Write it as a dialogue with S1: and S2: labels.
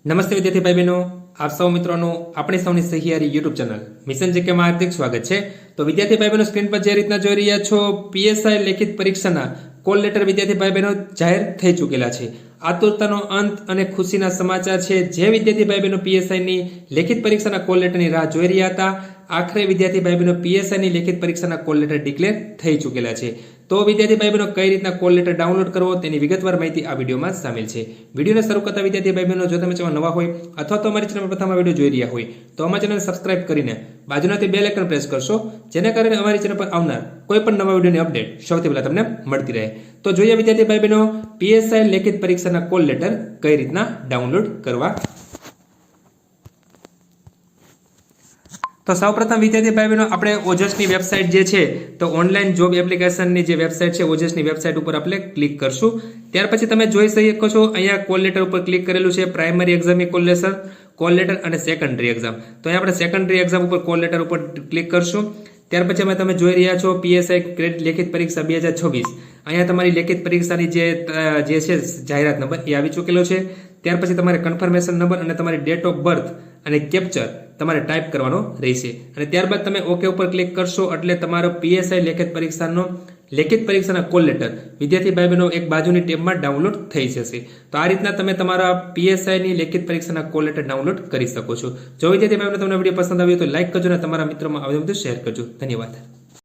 S1: નમસ્તે વિદ્યાર્થી ભાઈ બહેનો, આપ સૌ મિત્રોનું આપણી સૌની સહિયારી યુટ્યુબ ચેનલ મિશન જીકેમાં હાર્દિક સ્વાગત છે। તો વિદ્યાર્થી ભાઈ બહેનો, સ્ક્રીન પર જે રીતના જોઈ રહ્યા છો, પીએસઆઈ લેખિત પરીક્ષાના કોલ લેટર વિદ્યાર્થી ભાઈ બહેનો જાહેર થઈ ચૂકેલા છે। આતુરતાનો અંત અને ખુશીના સમાચાર છે। જે વિદ્યાર્થી ભાઈ બહેનો પીએસઆઈની લેખિત પરીક્ષાના કોલ લેટરની રાહ જોઈ રહ્યા હતા, આખરે વિદ્યાર્થી ભાઈ બહેનો પીએસઆઈની લેખિત પરીક્ષાના કોલ લેટર ડિક્લેર થઈ ચૂકેલા છે। તો વિદ્યાર્થી ભાઈ બહેનો, કઈ રીતના કોલ લેટર ડાઉનલોડ કરવો તેની વિગતવાર માહિતી આ વિડીયોમાં સામેલ છે। વિડીયોને શરૂ કરતા વિદ્યાર્થી ભાઈ બહેનો, જો તમે ચેનલ નવા હોય અથવા તો અમારી ચેનલ પર પ્રથમ વિડીયો જોઈ રહ્યા હોય તો અમારી ચેનલ સબસ્ક્રાઇબ કરીને બાજુનાથી બેલ આઇકન પ્રેસ કરશો, જેને કારણે અમારી ચેનલ પર આવનાર કોઈ પણ નવા વિડીયોની અપડેટ સૌથી પહેલા તમને મળતી રહે। તો જોઈએ વિદ્યાર્થી ભાઈ બહેનો, પીએસઆઈ લેખિત પરીક્ષાના કોલ લેટર કઈ રીતના ડાઉનલોડ કરવા। તો સૌપ્રથમ વિદ્યાર્થી ભાઈ બહેનો, આપણે ઓજસની વેબસાઇટ જે છે, તો ઓનલાઈન જોબ એપ્લિકેશનની જે વેબસાઇટ છે ઓજસની વેબસાઇટ ઉપર આપણે ક્લિક કરશું। ત્યાર પછી તમે જોઈ શકો છો, અહીંયા કોલ લેટર ઉપર ક્લિક કરેલું છે, પ્રાઇમરી એક્ઝામની કોલ લેટર અને સેકન્ડરી એક્ઝામ। તો અહીંયા આપણે સેકન્ડરી એક્ઝામ ઉપર કોલ લેટર ઉપર ક્લિક કરશું। ત્યાર પછી તમે જોઈ રહ્યા છો પીએસઆઈ ક્રેડિટ લેખિત પરીક્ષા 2026। અહીંયા તમારી લેખિત પરીક્ષાની જે છે જાહેરાત નંબર એ આવી ચૂકેલો છે। ત્યાર પછી તમારે કન્ફર્મેશન નંબર અને તમારી ડેટ ઓફ બર્થ અને કેપ્ચર તમારે ટાઈપ કરવાનો રહેશે, અને ત્યારબાદ તમે ઓકે ઉપર ક્લિક કરશો એટલે તમારો પીએસઆઈ લેખિત પરીક્ષાના કોલ લેટર વિદ્યાર્થી ભાઈ બહેનો એક બાજુની ટેબમાં ડાઉનલોડ થઈ જશે। તો આ રીતના તમે તમારા પીએસઆઈની લેખિત પરીક્ષાના કોલ લેટર ડાઉનલોડ કરી શકો છો। જો વિદ્યાર્થી ભાઈ બહેનો તમને વિડીયો પસંદ આવ્યો તો લાઈક કરજો અને તમારા મિત્રોમાં આ વિડીયો શેર કરજો। ધન્યવાદ।